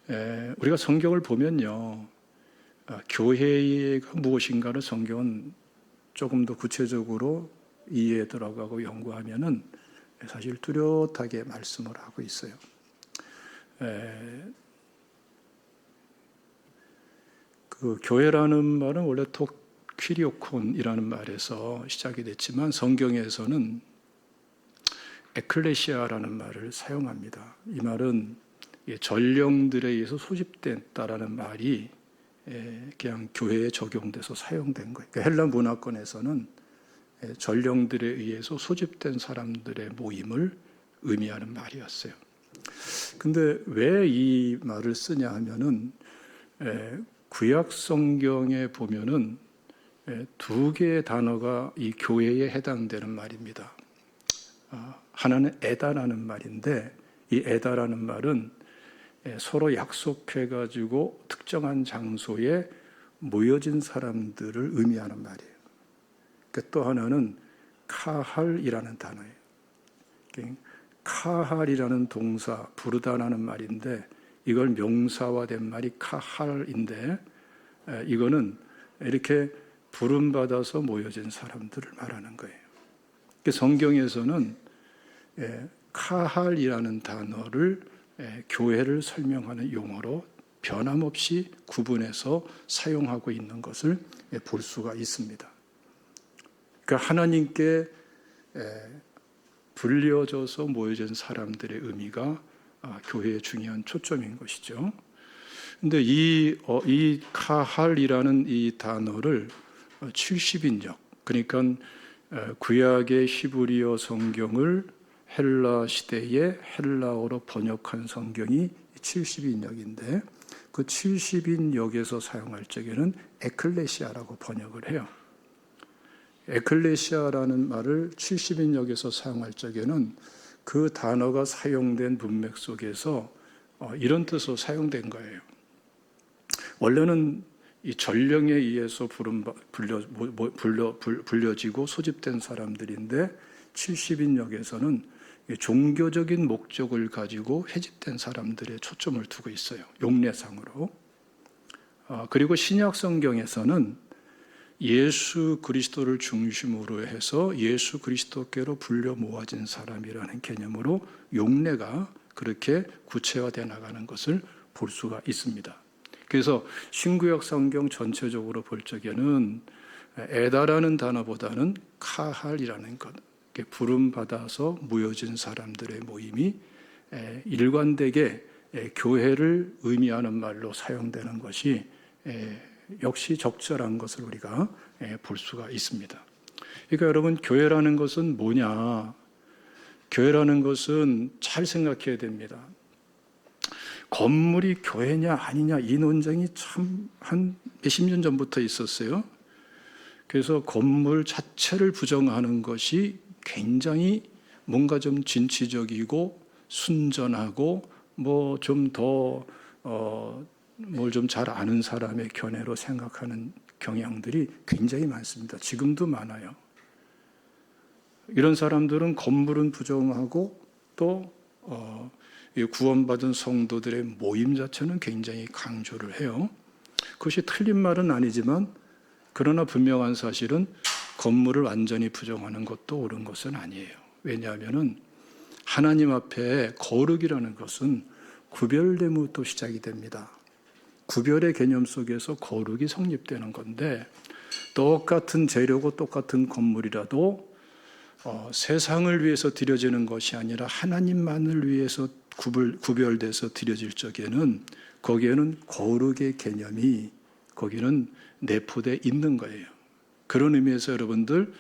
우리가 성경을 보면요, 교회가 무엇인가를 성경은 조금 더 구체적으로 이해에 들어가고 연구하면은 사실 뚜렷하게 말씀을 하고 있어요. 그 교회라는 말은 원래 퀴리오콘이라는 말에서 시작이 됐지만 성경에서는 에클레시아라는 말을 사용합니다. 이 말은 전령들에 의해서 소집됐다라는 말이 그냥 교회에 적용돼서 사용된 거예요. 그러니까 헬라 문화권에서는 전령들에 의해서 소집된 사람들의 모임을 의미하는 말이었어요. 근데 왜 이 말을 쓰냐 하면은 구약 성경에 보면은 두 개의 단어가 이 교회에 해당되는 말입니다. 하나는 에다라는 말인데 이 에다라는 말은 서로 약속해가지고 특정한 장소에 모여진 사람들을 의미하는 말이에요. 또 하나는 카할이라는 단어예요. 카할이라는 동사, 부르다라는 말인데 이걸 명사화된 말이 카할인데 이거는 이렇게 부름받아서 모여진 사람들을 말하는 거예요. 성경에서는 카할이라는 단어를 교회를 설명하는 용어로 변함없이 구분해서 사용하고 있는 것을 볼 수가 있습니다. 그러니까 하나님께 불려져서 모여진 사람들의 의미가 교회의 중요한 초점인 것이죠. 근데 이 카할이라는 이 단어를 70인역, 그러니까 구약의 히브리어 성경을 헬라 시대에 헬라어로 번역한 성경이 70인역인데 그 70인역에서 사용할 적에는 에클레시아라고 번역을 해요. 에클레시아라는 말을 70인역에서 사용할 적에는 그 단어가 사용된 문맥 속에서 이런 뜻으로 사용된 거예요. 원래는 이 전령에 의해서 불려지고 소집된 사람들인데 70인역에서는 종교적인 목적을 가지고 회집된 사람들의 초점을 두고 있어요. 용례상으로. 그리고 신약 성경에서는 예수 그리스도를 중심으로 해서 예수 그리스도께로 불려 모아진 사람이라는 개념으로 용례가 그렇게 구체화되어 나가는 것을 볼 수가 있습니다. 그래서 신구약 성경 전체적으로 볼 적에는 에다라는 단어보다는 카할이라는 것, 부름받아서 모여진 사람들의 모임이 일관되게 교회를 의미하는 말로 사용되는 것이 역시 적절한 것을 우리가 볼 수가 있습니다. 그러니까 여러분, 교회라는 것은 뭐냐? 교회라는 것은 잘 생각해야 됩니다. 건물이 교회냐 아니냐 이 논쟁이 참 한 몇십 년 전부터 있었어요. 그래서 건물 자체를 부정하는 것이 굉장히 뭔가 좀 진취적이고 순전하고 뭐 좀 더 뭘 좀 잘 아는 사람의 견해로 생각하는 경향들이 굉장히 많습니다. 지금도 많아요. 이런 사람들은 건물은 부정하고 또 구원받은 성도들의 모임 자체는 굉장히 강조를 해요. 그것이 틀린 말은 아니지만 그러나 분명한 사실은 건물을 완전히 부정하는 것도 옳은 것은 아니에요. 왜냐하면 하나님 앞에 거룩이라는 것은 구별됨으로부터 시작이 됩니다. 구별의 개념 속에서 거룩이 성립되는 건데 똑같은 재료고 똑같은 건물이라도 세상을 위해서 드려지는 것이 아니라 하나님만을 위해서 구별돼서 드려질 적에는 거기에는 거룩의 개념이 거기는 내포되어 있는 거예요. 그런 의미에서 여러분들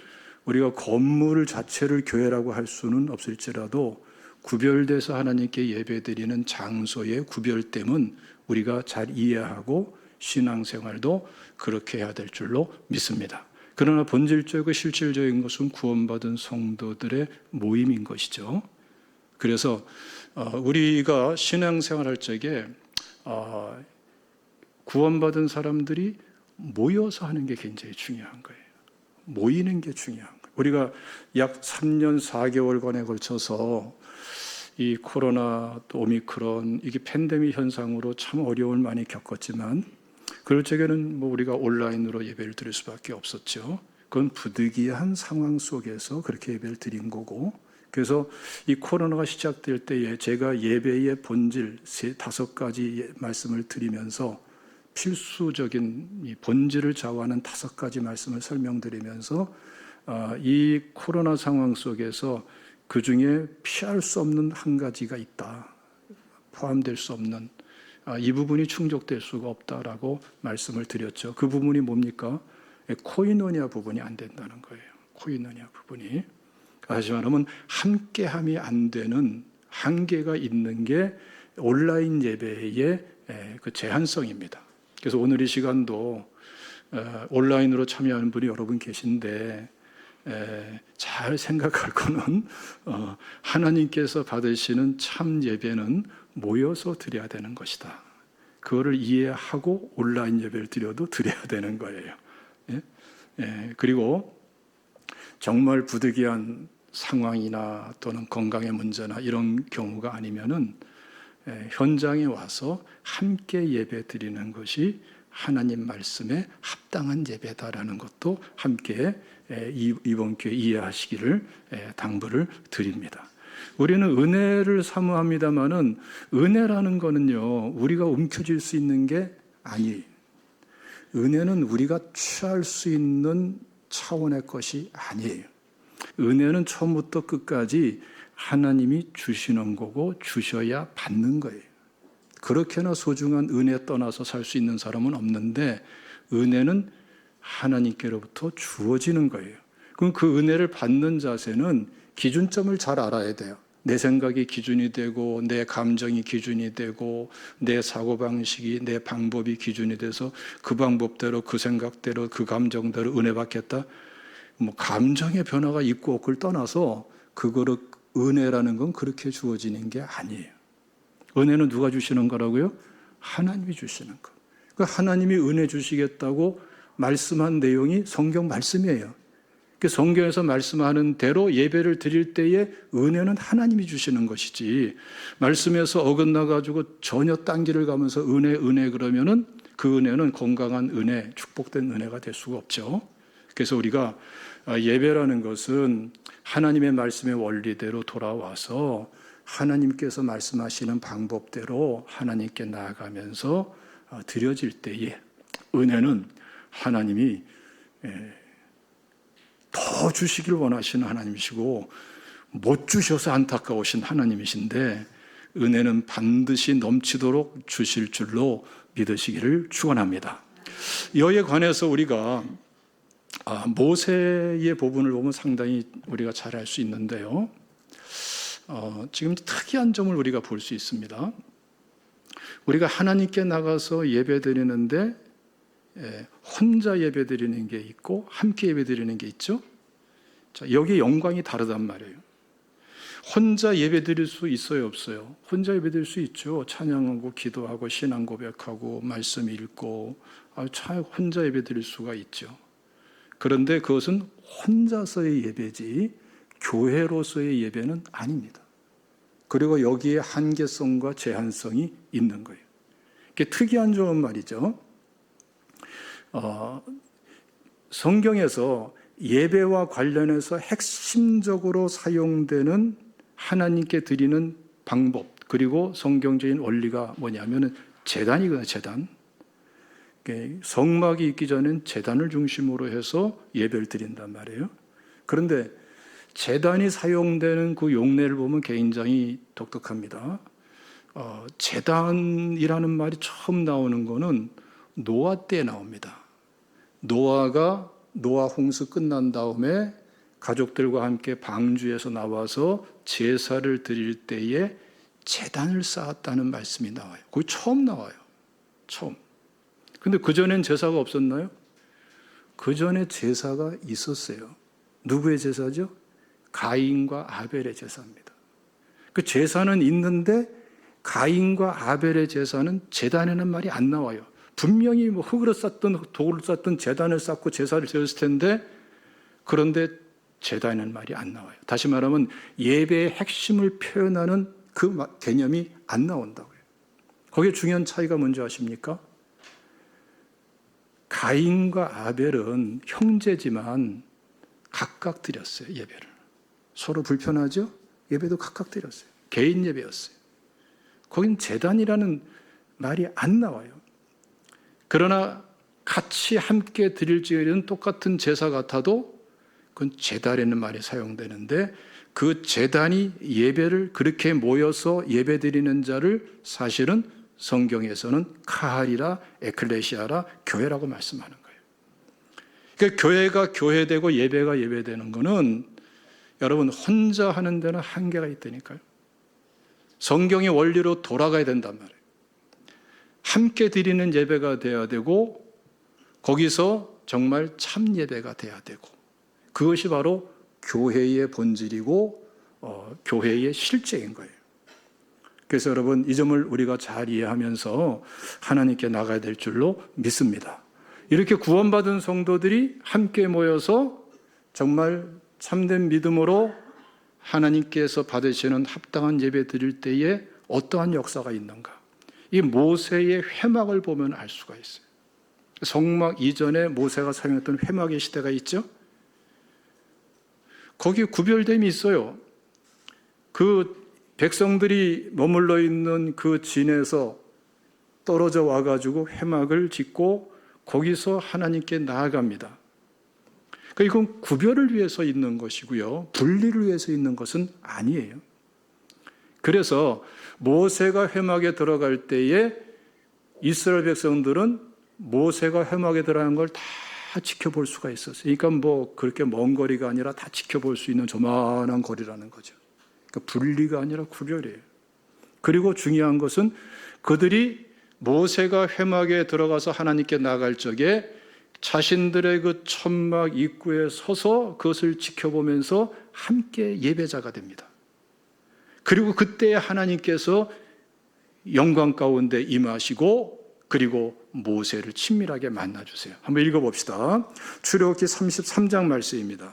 우리가 건물 자체를 교회라고 할 수는 없을지라도 구별돼서 하나님께 예배드리는 장소의 구별됨은 우리가 잘 이해하고 신앙생활도 그렇게 해야 될 줄로 믿습니다. 그러나 본질적이고 실질적인 것은 구원받은 성도들의 모임인 것이죠. 그래서 우리가 신앙생활할 적에 구원받은 사람들이 모여서 하는 게 굉장히 중요한 거예요. 모이는 게 중요한 거예요. 우리가 약 3년 4개월간에 걸쳐서 이 코로나 또 오미크론 이게 팬데믹 현상으로 참 어려움을 많이 겪었지만 그럴 적에는 뭐 우리가 온라인으로 예배를 드릴 수밖에 없었죠. 그건 부득이한 상황 속에서 그렇게 예배를 드린 거고, 그래서 이 코로나가 시작될 때에 제가 예배의 본질 5가지 말씀을 드리면서 필수적인 이 본질을 좌우하는 5가지 말씀을 설명드리면서 이 코로나 상황 속에서 그 중에 피할 수 없는 한 가지가 있다. 포함될 수 없는 이 부분이 충족될 수가 없다라고 말씀을 드렸죠. 그 부분이 뭡니까? 코이노니아 부분이 안 된다는 거예요. 코이노니아 부분이. 다시 말하면 함께함이 안 되는 한계가 있는 게 온라인 예배의 그 제한성입니다. 그래서 오늘 이 시간도 온라인으로 참여하는 분이 여러분 계신데 잘 생각할 거는 하나님께서 받으시는 참 예배는 모여서 드려야 되는 것이다. 그거를 이해하고 온라인 예배를 드려도 드려야 되는 거예요. 그리고 정말 부득이한 상황이나 또는 건강의 문제나 이런 경우가 아니면은 현장에 와서 함께 예배 드리는 것이 하나님 말씀에 합당한 예배다라는 것도 함께 이번 기회에 이해하시기를 당부를 드립니다. 우리는 은혜를 사모합니다마는 은혜라는 거는요, 우리가 움켜쥘 수 있는 게 아니에요. 은혜는 우리가 취할 수 있는 차원의 것이 아니에요. 은혜는 처음부터 끝까지 하나님이 주시는 거고 주셔야 받는 거예요. 그렇게나 소중한 은혜 떠나서 살 수 있는 사람은 없는데 은혜는 하나님께로부터 주어지는 거예요. 그럼 그 은혜를 받는 자세는 기준점을 잘 알아야 돼요. 내 생각이 기준이 되고 내 감정이 기준이 되고 내 사고방식이 내 방법이 기준이 돼서 그 방법대로 그 생각대로 그 감정대로 은혜 받겠다. 뭐 감정의 변화가 있고 없고를 떠나서 그거를 은혜라는 건 그렇게 주어지는 게 아니에요. 은혜는 누가 주시는 거라고요? 하나님이 주시는 거. 그 하나님이 은혜 주시겠다고 말씀한 내용이 성경 말씀이에요. 그 성경에서 말씀하는 대로 예배를 드릴 때에 은혜는 하나님이 주시는 것이지 말씀에서 어긋나가지고 전혀 딴 길을 가면서 은혜 그러면은 그 은혜는 건강한 은혜, 축복된 은혜가 될 수가 없죠. 그래서 우리가 예배라는 것은 하나님의 말씀의 원리대로 돌아와서 하나님께서 말씀하시는 방법대로 하나님께 나아가면서 드려질 때에 은혜는 하나님이 더 주시길 원하시는 하나님이시고 못 주셔서 안타까우신 하나님이신데 은혜는 반드시 넘치도록 주실 줄로 믿으시기를 축원합니다. 이에 관해서 우리가 모세의 부분을 보면 상당히 우리가 잘 알 수 있는데요. 지금 특이한 점을 우리가 볼 수 있습니다. 우리가 하나님께 나가서 예배 드리는데 혼자 예배 드리는 게 있고 함께 예배 드리는 게 있죠. 자, 여기 영광이 다르단 말이에요. 혼자 예배 드릴 수 있어요, 없어요? 혼자 예배 드릴 수 있죠. 찬양하고 기도하고 신앙 고백하고 말씀 읽고 혼자 예배 드릴 수가 있죠. 그런데 그것은 혼자서의 예배지 교회로서의 예배는 아닙니다. 그리고 여기에 한계성과 제한성이 있는 거예요. 이게 특이한 점은 말이죠. 성경에서 예배와 관련해서 핵심적으로 사용되는 하나님께 드리는 방법 그리고 성경적인 원리가 뭐냐면 제단이거든요. 제단. 성막이 있기 전엔 제단을 중심으로 해서 예배를 드린단 말이에요. 그런데 제단이 사용되는 그 용례를 보면 굉장히 독특합니다. 제단이라는 말이 처음 나오는 거는 노아 때 나옵니다. 노아 홍수 끝난 다음에 가족들과 함께 방주에서 나와서 제사를 드릴 때에 제단을 쌓았다는 말씀이 나와요. 그게 처음 나와요. 처음. 근데 그전엔 제사가 없었나요? 그전에 제사가 있었어요. 누구의 제사죠? 가인과 아벨의 제사입니다. 그 제사는 있는데 가인과 아벨의 제사는 제단에는 말이 안 나와요. 분명히 뭐 흙으로 쌓든 돌을 쌓든 제단을 쌓고 제사를 드렸을 텐데 그런데 제단에는 말이 안 나와요. 다시 말하면 예배의 핵심을 표현하는 개념이 안 나온다고요. 거기에 중요한 차이가 뭔지 아십니까? 가인과 아벨은 형제지만 각각 드렸어요, 예배를. 서로 불편하죠? 예배도 각각 드렸어요. 개인 예배였어요. 거긴 제단이라는 말이 안 나와요. 그러나 같이 함께 드릴지는 똑같은 제사 같아도 그건 제단이라는 말이 사용되는데, 그 제단이 예배를 그렇게 모여서 예배 드리는 자를 사실은 성경에서는 카할이라 에클레시아라 교회라고 말씀하는 거예요. 그러니까 교회가 교회되고 예배가 예배되는 거는 여러분 혼자 하는 데는 한계가 있다니까요. 성경의 원리로 돌아가야 된단 말이에요. 함께 드리는 예배가 돼야 되고 거기서 정말 참 예배가 돼야 되고, 그것이 바로 교회의 본질이고 교회의 실제인 거예요. 그래서 여러분 이 점을 우리가 잘 이해하면서 하나님께 나가야 될 줄로 믿습니다. 이렇게 구원받은 성도들이 함께 모여서 정말 참된 믿음으로 하나님께서 받으시는 합당한 예배 드릴 때에 어떠한 역사가 있는가? 이 모세의 회막을 보면 알 수가 있어요. 성막 이전에 모세가 사용했던 회막의 시대가 있죠. 거기에 구별됨이 있어요. 그 백성들이 머물러 있는 그 진에서 떨어져 와가지고 회막을 짓고 거기서 하나님께 나아갑니다. 이건 구별을 위해서 있는 것이고요, 분리를 위해서 있는 것은 아니에요. 그래서 모세가 회막에 들어갈 때에 이스라엘 백성들은 모세가 회막에 들어가는 걸 다 지켜볼 수가 있었어요. 그러니까 그렇게 먼 거리가 아니라 다 지켜볼 수 있는 조만한 거리라는 거죠. 그러니까 분리가 아니라 구별이에요. 그리고 중요한 것은 그들이 모세가 회막에 들어가서 하나님께 나갈 적에 자신들의 그 천막 입구에 서서 그것을 지켜보면서 함께 예배자가 됩니다. 그리고 그때 하나님께서 영광 가운데 임하시고 그리고 모세를 친밀하게 만나주세요. 한번 읽어봅시다. 출애굽기 33장 말씀입니다.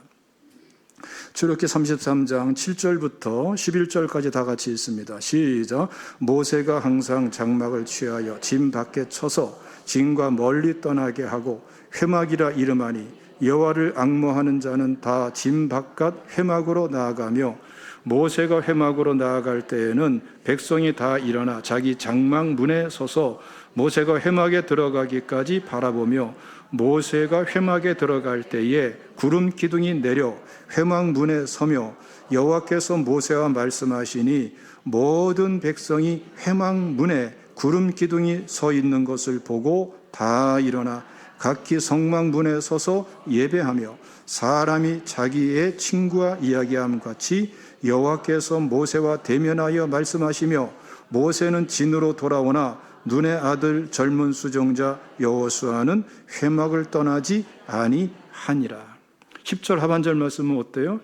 출애굽기 33장 7절부터 11절까지 다 같이 읽습니다. 시작. 모세가 항상 장막을 취하여 진 밖에 쳐서 진과 멀리 떠나게 하고 회막이라 이름하니 여호와를 앙모하는 자는 다 진 바깥 회막으로 나아가며, 모세가 회막으로 나아갈 때에는 백성이 다 일어나 자기 장막 문에 서서 모세가 회막에 들어가기까지 바라보며, 모세가 회막에 들어갈 때에 구름 기둥이 내려 회막 문에 서며 여호와께서 모세와 말씀하시니 모든 백성이 회막 문에 구름 기둥이 서 있는 것을 보고 다 일어나 각기 성막 문에 서서 예배하며, 사람이 자기의 친구와 이야기함 같이 여호와께서 모세와 대면하여 말씀하시며, 모세는 진으로 돌아오나 눈의 아들 젊은 수종자 여호수아는 회막을 떠나지 아니하니라. 10절 하반절 말씀은 어때요?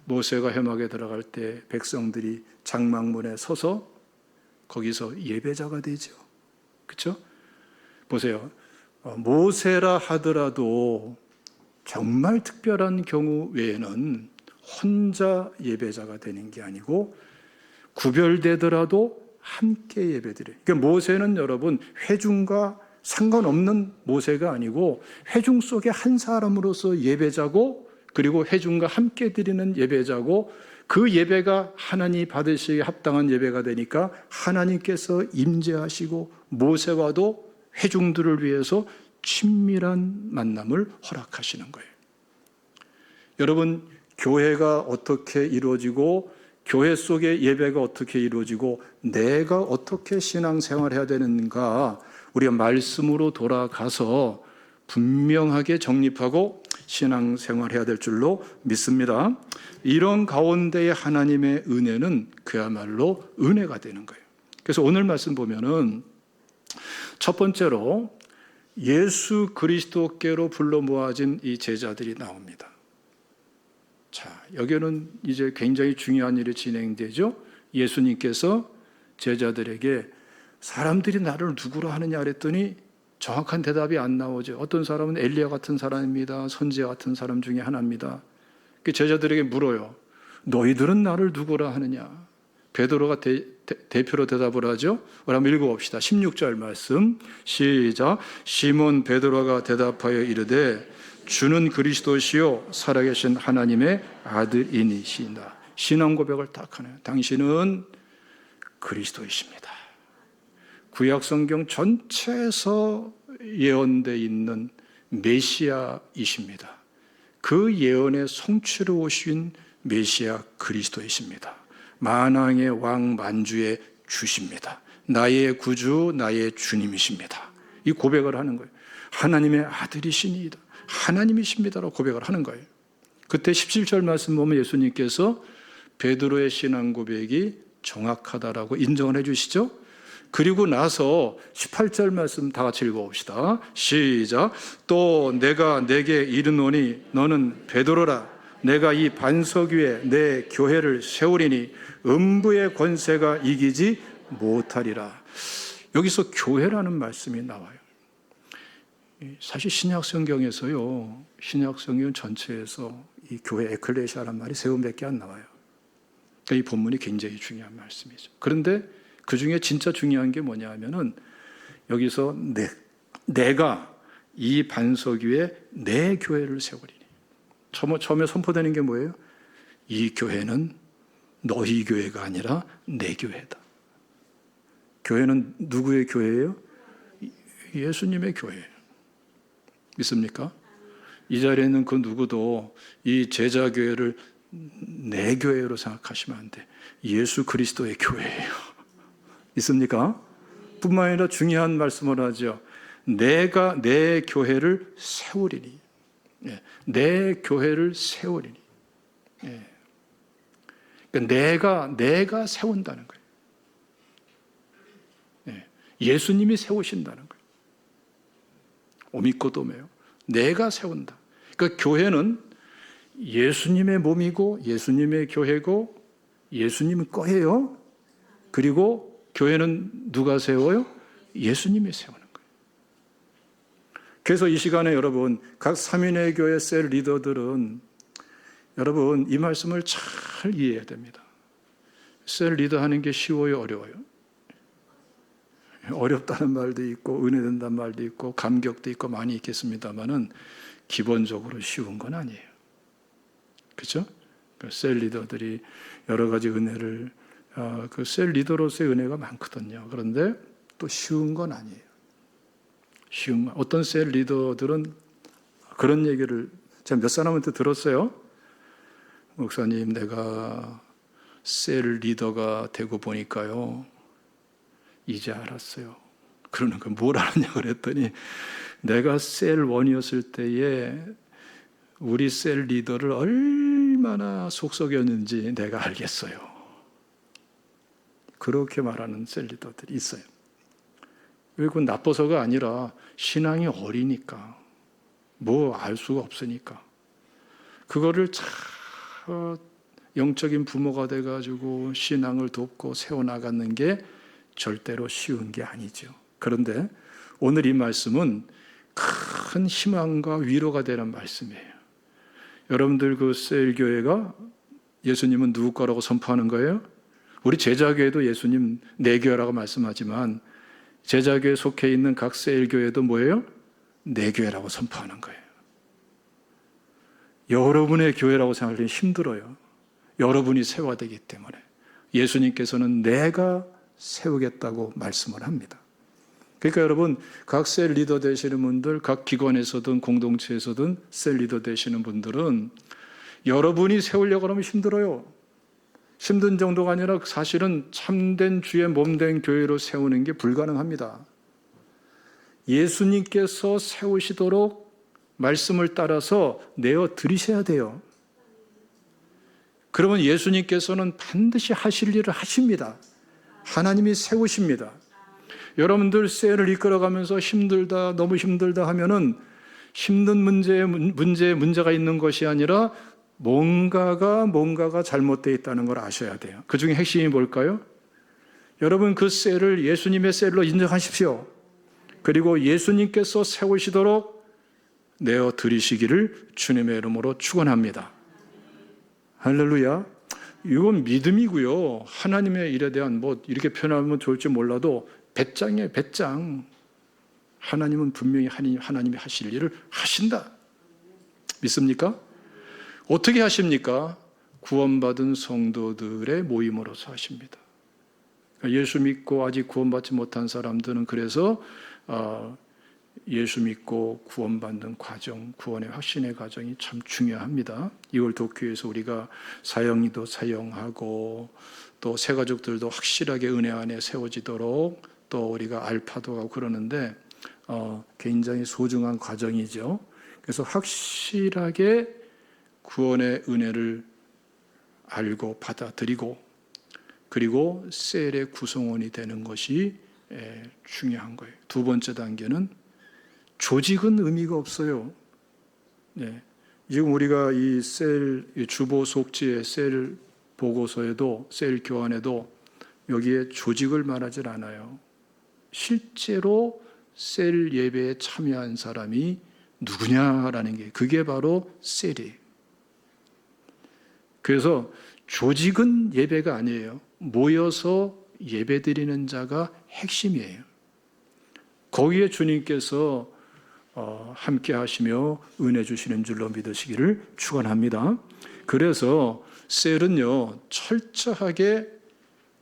모세가 회막에 들어갈 때 백성들이 장막문에 서서 거기서 예배자가 되죠. 그렇죠? 보세요. 모세라 하더라도 정말 특별한 경우 외에는 혼자 예배자가 되는 게 아니고 구별되더라도 함께 예배드려요. 그러니까 모세는 여러분 회중과 상관없는 모세가 아니고 회중 속의 한 사람으로서 예배자고, 그리고 회중과 함께 드리는 예배자고, 그 예배가 하나님이 받으시기에 합당한 예배가 되니까 하나님께서 임재하시고 모세와도 회중들을 위해서 친밀한 만남을 허락하시는 거예요. 여러분, 교회가 어떻게 이루어지고 교회 속의 예배가 어떻게 이루어지고 내가 어떻게 신앙생활을 해야 되는가, 우리가 말씀으로 돌아가서 분명하게 정립하고 신앙생활을 해야 될 줄로 믿습니다. 이런 가운데에 하나님의 은혜는 그야말로 은혜가 되는 거예요. 그래서 오늘 말씀 보면은 첫 번째로 예수 그리스도께로 불러 모아진 이 제자들이 나옵니다. 자, 여기는 이제 굉장히 중요한 일이 진행되죠. 예수님께서 제자들에게 사람들이 나를 누구로 하느냐 그랬더니 정확한 대답이 안 나오죠. 어떤 사람은 엘리야 같은 사람입니다. 선지자 같은 사람 중에 하나입니다. 그 제자들에게 물어요. 너희들은 나를 누구라 하느냐? 베드로가 대표로 대답을 하죠. 우리 한번 읽어봅시다. 16절 말씀 시작. 시몬 베드로가 대답하여 이르되 주는 그리스도시요 살아계신 하나님의 아들이니시다. 신앙 고백을 딱 하네요. 당신은 그리스도이십니다. 구약 성경 전체에서 예언되어 있는 메시아이십니다. 그 예언의 성취로 오신 메시아 그리스도이십니다. 만왕의 왕 만주의 주십니다. 나의 구주, 나의 주님이십니다. 이 고백을 하는 거예요. 하나님의 아들이시니이다. 하나님이십니다라고 고백을 하는 거예요. 그때 17절 말씀 보면 예수님께서 베드로의 신앙 고백이 정확하다라고 인정을 해 주시죠. 그리고 나서 18절 말씀 다 같이 읽어봅시다. 시작. 또 내가 내게 이르노니 너는 베드로라. 내가 이 반석 위에 내 교회를 세우리니 음부의 권세가 이기지 못하리라. 여기서 교회라는 말씀이 나와요. 사실 신약 성경에서요, 신약 성경 전체에서 이 교회 에클레시아라는 말이 세 번밖에 안 나와요. 그러니까 이 본문이 굉장히 중요한 말씀이죠. 그런데 그 중에 진짜 중요한 게 뭐냐 하면은 여기서 내가 이 반석 위에 내 교회를 세우리니. 처음에 선포되는 게 뭐예요? 이 교회는 너희 교회가 아니라 내 교회다. 교회는 누구의 교회예요? 예수님의 교회예요. 믿습니까? 이 자리에 있는 그 누구도 이 제자 교회를 내 교회로 생각하시면 안 돼. 예수 그리스도의 교회예요. 있습니까? 뿐만 아니라 중요한 말씀을 하죠. 내가 내 교회를 세우리니. 내 교회를 세우리니. 그러니까 내가 세운다는 거예요. 예수님이 세우신다는 거예요. 오미코도메요. 내가 세운다. 그러니까 교회는 예수님의 몸이고 예수님의 교회고 예수님 거예요. 그리고 교회는 누가 세워요? 예수님이 세우는 거예요. 그래서 이 시간에 여러분 각 삼위일의 교회 셀 리더들은 여러분 이 말씀을 잘 이해해야 됩니다. 셀 리더하는 게 쉬워요, 어려워요? 어렵다는 말도 있고 은혜된다는 말도 있고 감격도 있고 많이 있겠습니다만은 기본적으로 쉬운 건 아니에요. 그렇죠? 셀 리더들이 여러 가지 은혜를 그 셀 리더로서의 은혜가 많거든요. 그런데 또 쉬운 건 아니에요. 어떤 셀 리더들은 그런 얘기를 제가 몇 사람한테 들었어요. 목사님, 내가 셀 리더가 되고 보니까요, 이제 알았어요. 그러는 거 뭘 알았냐 그랬더니 내가 셀 원이었을 때에 우리 셀 리더를 얼마나 속썩였는지 내가 알겠어요. 그렇게 말하는 셀 리더들이 있어요. 그리고 나빠서가 아니라 신앙이 어리니까 뭐 알 수가 없으니까 그거를 참 영적인 부모가 돼가지고 신앙을 돕고 세워나가는 게 절대로 쉬운 게 아니죠. 그런데 오늘 이 말씀은 큰 희망과 위로가 되는 말씀이에요. 여러분들 그 셀교회가 예수님은 누구 거라고 선포하는 거예요? 우리 제자교회도 예수님 내 교회라고 말씀하지만 제자교회에 속해 있는 각 셀교회도 뭐예요? 내 교회라고 선포하는 거예요. 여러분의 교회라고 생각하기 힘들어요. 여러분이 세워야 되기 때문에 예수님께서는 내가 세우겠다고 말씀을 합니다. 그러니까 여러분 각 셀 리더 되시는 분들, 각 기관에서든 공동체에서든 셀 리더 되시는 분들은 여러분이 세우려고 하면 힘들어요. 힘든 정도가 아니라 사실은 참된 주의 몸된 교회로 세우는 게 불가능합니다. 예수님께서 세우시도록 말씀을 따라서 내어 드리셔야 돼요. 그러면 예수님께서는 반드시 하실 일을 하십니다. 하나님이 세우십니다. 여러분들 셀을 이끌어가면서 힘들다, 너무 힘들다 하면은 힘든 문제가 있는 것이 아니라 뭔가가 잘못되어 있다는 걸 아셔야 돼요. 그 중에 핵심이 뭘까요? 여러분 그 셀을 예수님의 셀로 인정하십시오. 그리고 예수님께서 세우시도록 내어 드리시기를 주님의 이름으로 축원합니다. 할렐루야. 이건 믿음이고요. 하나님의 일에 대한 뭐 이렇게 표현하면 좋을지 몰라도 배짱이에요. 배짱. 하나님은 분명히 하나님이 하실 일을 하신다. 믿습니까? 어떻게 하십니까? 구원받은 성도들의 모임으로서 하십니다. 예수 믿고 아직 구원받지 못한 사람들은 그래서 예수 믿고 구원받는 과정, 구원의 확신의 과정이 참 중요합니다. 이걸 돕기 위해서 우리가 사형리도 사용하고 또 새가족들도 확실하게 은혜 안에 세워지도록 또 우리가 알파도 하고 그러는데 굉장히 소중한 과정이죠. 그래서 확실하게 구원의 은혜를 알고 받아들이고 그리고 셀의 구성원이 되는 것이 중요한 거예요. 두 번째 단계는 조직은 의미가 없어요. 네. 지금 우리가 이 셀 주보 속지의 셀 보고서에도 셀 교환에도 여기에 조직을 말하지 않아요. 실제로 셀 예배에 참여한 사람이 누구냐라는 게 그게 바로 셀이에요. 그래서 조직은 예배가 아니에요. 모여서 예배드리는 자가 핵심이에요. 거기에 주님께서 함께 하시며 은혜 주시는 줄로 믿으시기를 축원합니다. 그래서 셀은요 철저하게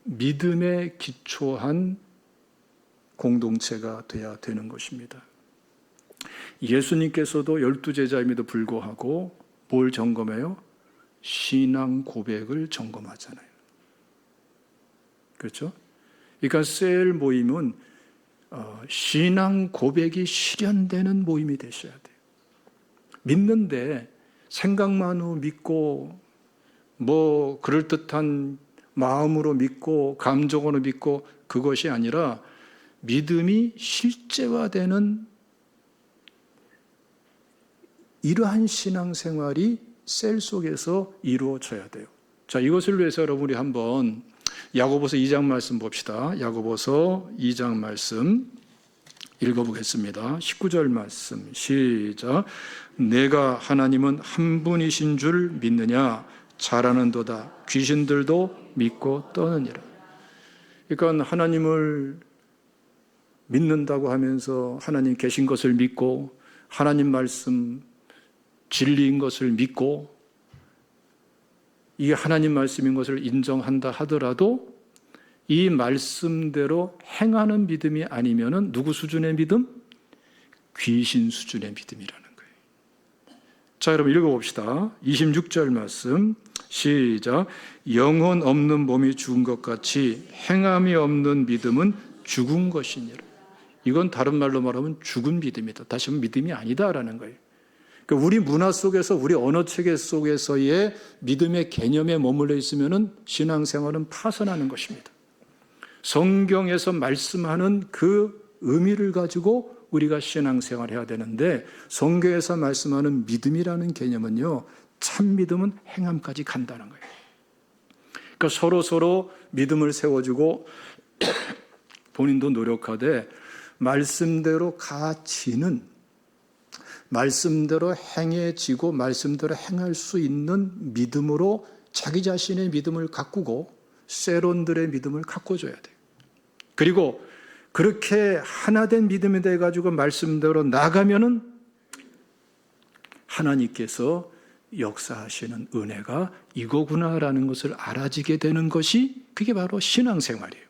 믿음에 기초한 공동체가 돼야 되는 것입니다. 예수님께서도 12제자임에도 불구하고 뭘 점검해요? 신앙 고백을 점검하잖아요. 그렇죠? 그러니까 셀 모임은 신앙 고백이 실현되는 모임이 되셔야 돼요. 믿는데 생각만으로 믿고 뭐 그럴듯한 마음으로 믿고 감정으로 믿고 그것이 아니라 믿음이 실제화되는 이러한 신앙생활이 셀 속에서 이루어져야 돼요. 자, 이것을 위해서 여러분이 한번 야고보서 2장 말씀 봅시다. 야고보서 2장 말씀 읽어보겠습니다. 19절 말씀 시작. 내가 하나님은 한 분이신 줄 믿느냐? 잘하는도다. 귀신들도 믿고 떠느니라. 그러니까 하나님을 믿는다고 하면서 하나님 계신 것을 믿고 하나님 말씀 진리인 것을 믿고 이게 하나님 말씀인 것을 인정한다 하더라도 이 말씀대로 행하는 믿음이 아니면은 누구 수준의 믿음? 귀신 수준의 믿음이라는 거예요. 자, 여러분 읽어봅시다. 26절 말씀 시작. 영혼 없는 몸이 죽은 것 같이 행함이 없는 믿음은 죽은 것이니라. 이건 다른 말로 말하면 죽은 믿음이다. 다시 한번 믿음이 아니다라는 거예요. 그러니까 우리 문화 속에서 우리 언어체계 속에서의 믿음의 개념에 머물러 있으면 신앙생활은 파선하는 것입니다. 성경에서 말씀하는 그 의미를 가지고 우리가 신앙생활을 해야 되는데 성경에서 말씀하는 믿음이라는 개념은요. 참 믿음은 행함까지 간다는 거예요. 그러니까 서로 믿음을 세워주고 본인도 노력하되 말씀대로 가지는 말씀대로 행해지고 말씀대로 행할 수 있는 믿음으로 자기 자신의 믿음을 가꾸고 세론들의 믿음을 가꿔줘야 돼요. 그리고 그렇게 하나된 믿음이 돼가지고 말씀대로 나가면은 하나님께서 역사하시는 은혜가 이거구나라는 것을 알아지게 되는 것이 그게 바로 신앙생활이에요.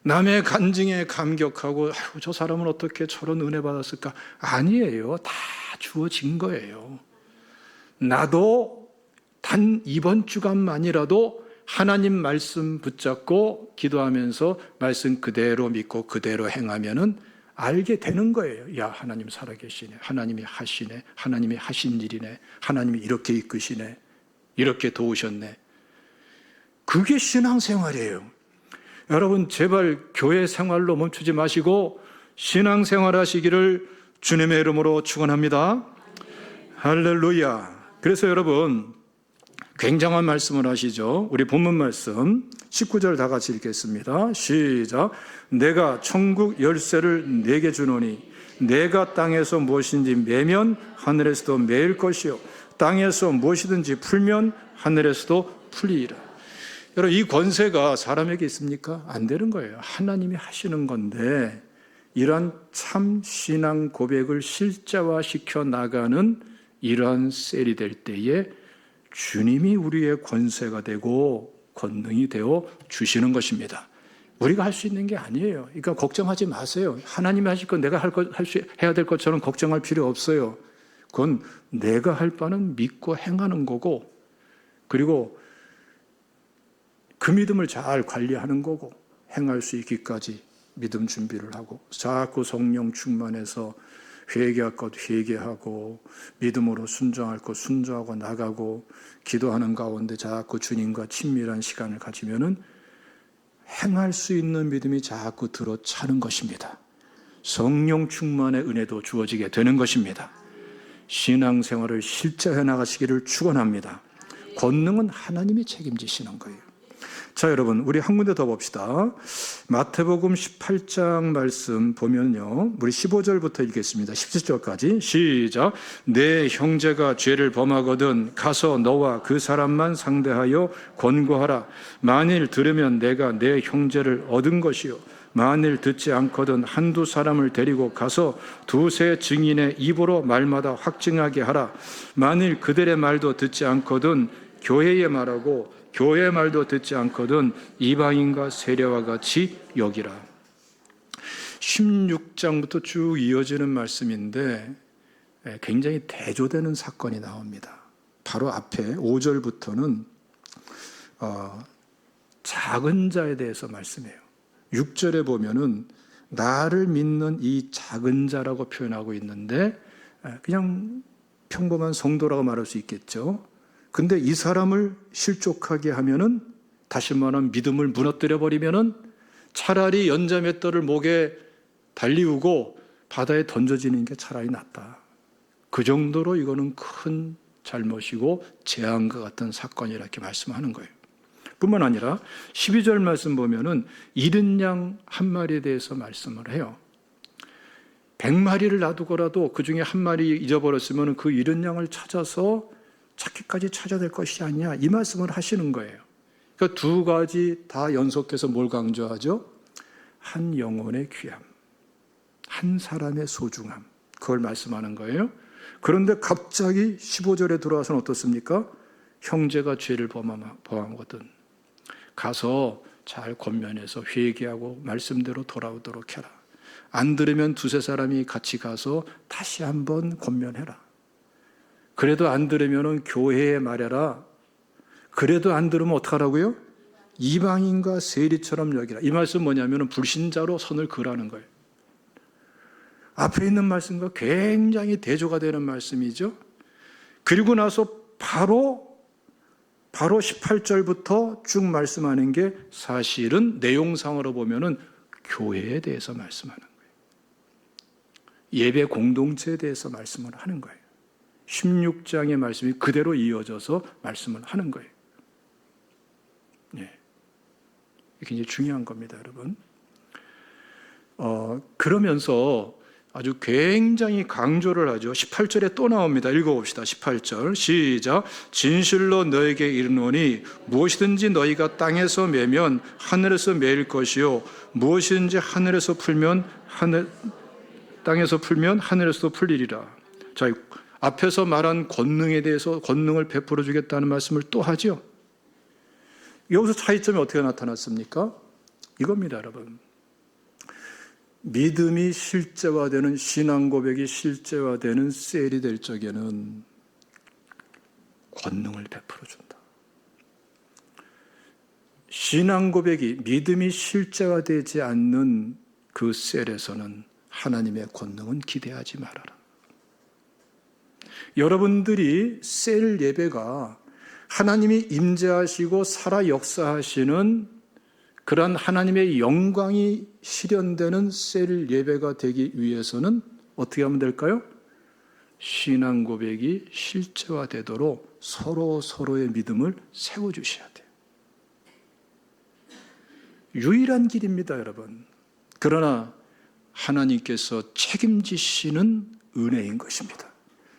남의 간증에 감격하고 아유, 저 사람은 어떻게 저런 은혜 받았을까? 아니에요. 다 주어진 거예요. 나도 단 이번 주간만이라도 하나님 말씀 붙잡고 기도하면서 말씀 그대로 믿고 그대로 행하면은 알게 되는 거예요. 야, 하나님 살아계시네. 하나님이 하시네. 하나님이 하신 일이네. 하나님이 이렇게 이끄시네. 이렇게 도우셨네. 그게 신앙생활이에요. 여러분 제발 교회 생활로 멈추지 마시고 신앙생활 하시기를 주님의 이름으로 축원합니다. 할렐루야. 그래서 여러분 굉장한 말씀을 하시죠. 우리 본문 말씀 19절 다 같이 읽겠습니다. 시작. 내가 천국 열쇠를 내게 주노니 내가 땅에서 무엇인지 매면 하늘에서도 매일 것이요 땅에서 무엇이든지 풀면 하늘에서도 풀리리라. 여러분, 이 권세가 사람에게 있습니까? 안 되는 거예요. 하나님이 하시는 건데, 이러한 참 신앙 고백을 실제화시켜 나가는 이러한 셀이 될 때에 주님이 우리의 권세가 되고 권능이 되어 주시는 것입니다. 우리가 할 수 있는 게 아니에요. 그러니까 걱정하지 마세요. 하나님이 하실 건 내가 해야 될 것처럼 걱정할 필요 없어요. 그건 내가 할 바는 믿고 행하는 거고, 그리고 그 믿음을 잘 관리하는 거고, 행할 수 있기까지 믿음 준비를 하고, 자꾸 성령 충만해서 회개할 것 회개하고, 믿음으로 순종할 것 순종하고 나가고, 기도하는 가운데 자꾸 주님과 친밀한 시간을 가지면은 행할 수 있는 믿음이 자꾸 들어차는 것입니다. 성령 충만의 은혜도 주어지게 되는 것입니다. 신앙생활을 실제해 나가시기를 축원합니다. 권능은 하나님이 책임지시는 거예요. 자, 여러분, 우리 한 군데 더 봅시다. 마태복음 18장 말씀 보면요, 우리 15절부터 읽겠습니다. 17절까지 시작. 내 형제가 죄를 범하거든 가서 너와 그 사람만 상대하여 권고하라. 만일 들으면 내가 내 형제를 얻은 것이요, 만일 듣지 않거든 한두 사람을 데리고 가서 두세 증인의 입으로 말마다 확증하게 하라. 만일 그들의 말도 듣지 않거든 교회의 말하고 교회의 말도 듣지 않거든 이방인과 세례와 같이 여기라. 16장부터 쭉 이어지는 말씀인데 굉장히 대조되는 사건이 나옵니다. 바로 앞에 5절부터는 작은 자에 대해서 말씀해요. 6절에 보면은 나를 믿는 이 작은 자라고 표현하고 있는데, 그냥 평범한 성도라고 말할 수 있겠죠. 근데 이 사람을 실족하게 하면은, 다시 말하면 믿음을 무너뜨려 버리면은 차라리 연자맷돌을 목에 달리우고 바다에 던져지는 게 차라리 낫다. 그 정도로 이거는 큰 잘못이고 재앙과 같은 사건이라 이렇게 말씀하는 거예요. 뿐만 아니라 12절 말씀 보면은 잃은 양 한 마리에 대해서 말씀을 해요. 100마리를 놔두고라도 그 중에 한 마리 잊어버렸으면 그 잃은 양을 찾아서 찾기까지 찾아야 될 것이 아니냐, 이 말씀을 하시는 거예요. 그러니까 두 가지 다 연속해서 뭘 강조하죠? 한 영혼의 귀함, 한 사람의 소중함, 그걸 말씀하는 거예요. 그런데 갑자기 15절에 들어와서는 어떻습니까? 형제가 죄를 범하거든 가서 잘 권면해서 회개하고 말씀대로 돌아오도록 해라. 안 들으면 두세 사람이 같이 가서 다시 한번 권면해라. 그래도 안 들으면 교회에 말해라. 그래도 안 들으면 어떡하라고요? 이방인과 세리처럼 여기라. 이 말씀 뭐냐면 불신자로 선을 그으라는 거예요. 앞에 있는 말씀과 굉장히 대조가 되는 말씀이죠. 그리고 나서 바로 18절부터 쭉 말씀하는 게 사실은 내용상으로 보면은 교회에 대해서 말씀하는 거예요. 예배 공동체에 대해서 말씀을 하는 거예요. 16장의 말씀이 그대로 이어져서 말씀을 하는 거예요. 예. 굉장히 중요한 겁니다, 여러분. 그러면서 아주 굉장히 강조를 하죠. 18절에 또 나옵니다. 읽어봅시다. 18절 시작. 진실로 너에게 이르노니 무엇이든지 너희가 땅에서 매면 하늘에서 매일 것이요 무엇이든지 하늘에서 풀면 땅에서 풀면 하늘에서도 풀리리라. 자, 앞에서 말한 권능에 대해서 권능을 베풀어 주겠다는 말씀을 또 하죠. 여기서 차이점이 어떻게 나타났습니까? 이겁니다, 여러분. 믿음이 실제화되는, 신앙 고백이 실제화되는 셀이 될 적에는 권능을 베풀어 준다. 신앙 고백이, 믿음이 실제화되지 않는 그 셀에서는 하나님의 권능은 기대하지 말아라. 여러분들이 셀 예배가 하나님이 임재하시고 살아 역사하시는 그런 하나님의 영광이 실현되는 셀 예배가 되기 위해서는 어떻게 하면 될까요? 신앙 고백이 실제화되도록 서로의 믿음을 세워주셔야 돼요. 유일한 길입니다, 여러분. 그러나 하나님께서 책임지시는 은혜인 것입니다.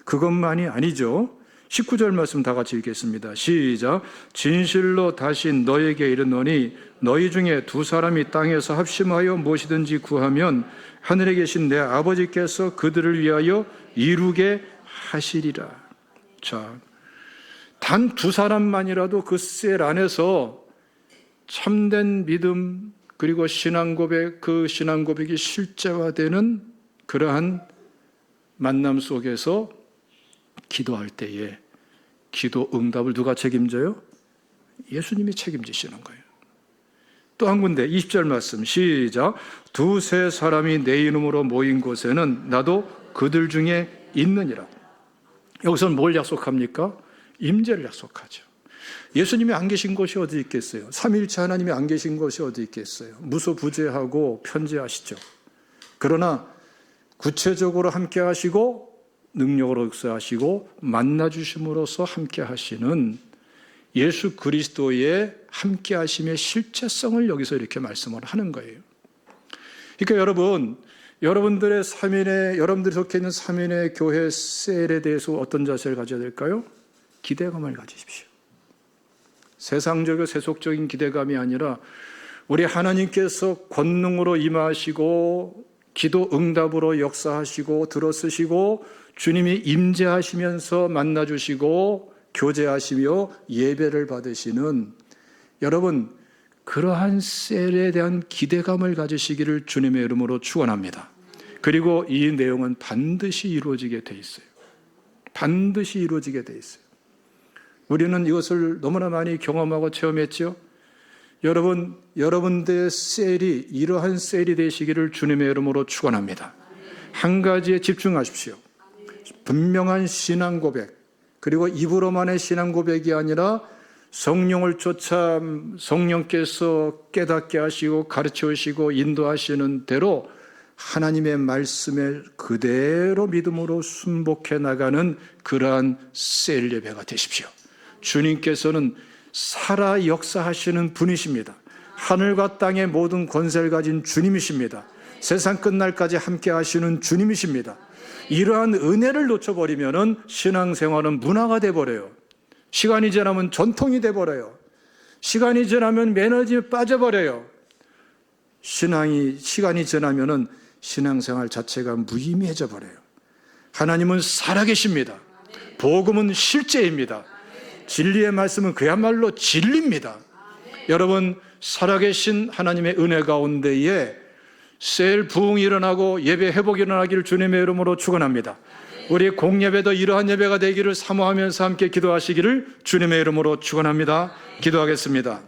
그것만이 아니죠. 19절 말씀 다 같이 읽겠습니다. 시작. 진실로 다시 너에게 이르노니 너희 중에 두 사람이 땅에서 합심하여 무엇이든지 구하면 하늘에 계신 내 아버지께서 그들을 위하여 이루게 하시리라. 자, 단 두 사람만이라도 그 셀 안에서 참된 믿음 그리고 신앙 고백, 그 신앙 고백이 실제화되는 그러한 만남 속에서 기도할 때에 기도 응답을 누가 책임져요? 예수님이 책임지시는 거예요. 또 한 군데 20절 말씀 시작. 두세 사람이 내 이름으로 모인 곳에는 나도 그들 중에 있느니라. 여기서는 뭘 약속합니까? 임재를 약속하죠. 예수님이 안 계신 곳이 어디 있겠어요? 삼위일체 하나님이 안 계신 곳이 어디 있겠어요? 무소부재하고 편재하시죠. 그러나 구체적으로 함께 하시고 능력으로 역사하시고 만나주심으로써 함께 하시는 예수 그리스도의 함께 하심의 실체성을 여기서 이렇게 말씀을 하는 거예요. 그러니까 여러분들의 여러분들이 속해 있는 3인의 교회 셀에 대해서 어떤 자세를 가져야 될까요? 기대감을 가지십시오. 세상적이고 세속적인 기대감이 아니라 우리 하나님께서 권능으로 임하시고 기도 응답으로 역사하시고 들어쓰시고 주님이 임재하시면서 만나주시고 교제하시며 예배를 받으시는 여러분, 그러한 셀에 대한 기대감을 가지시기를 주님의 이름으로 축원합니다. 그리고 이 내용은 반드시 이루어지게 돼 있어요. 반드시 이루어지게 돼 있어요. 우리는 이것을 너무나 많이 경험하고 체험했죠. 여러분들의 셀이 이러한 셀이 되시기를 주님의 이름으로 축원합니다. 한 가지에 집중하십시오. 분명한 신앙 고백, 그리고 입으로만의 신앙 고백이 아니라 성령을 쫓아 성령께서 깨닫게 하시고 가르쳐 주시고 인도하시는 대로 하나님의 말씀에 그대로 믿음으로 순복해 나가는 그러한 셀 예배가 되십시오. 주님께서는 살아 역사하시는 분이십니다. 하늘과 땅의 모든 권세를 가진 주님이십니다. 세상 끝날까지 함께 하시는 주님이십니다. 이러한 은혜를 놓쳐버리면 신앙생활은 문화가 돼버려요. 시간이 지나면 전통이 돼버려요. 시간이 지나면 매너지에 빠져버려요. 시간이 지나면 신앙생활 자체가 무의미해져 버려요. 하나님은 살아계십니다. 복음은 실제입니다. 진리의 말씀은 그야말로 진리입니다. 여러분, 살아계신 하나님의 은혜 가운데에 셀 부흥이 일어나고 예배 회복이 일어나기를 주님의 이름으로 축원합니다. 우리 공예배도 이러한 예배가 되기를 사모하면서 함께 기도하시기를 주님의 이름으로 축원합니다. 기도하겠습니다.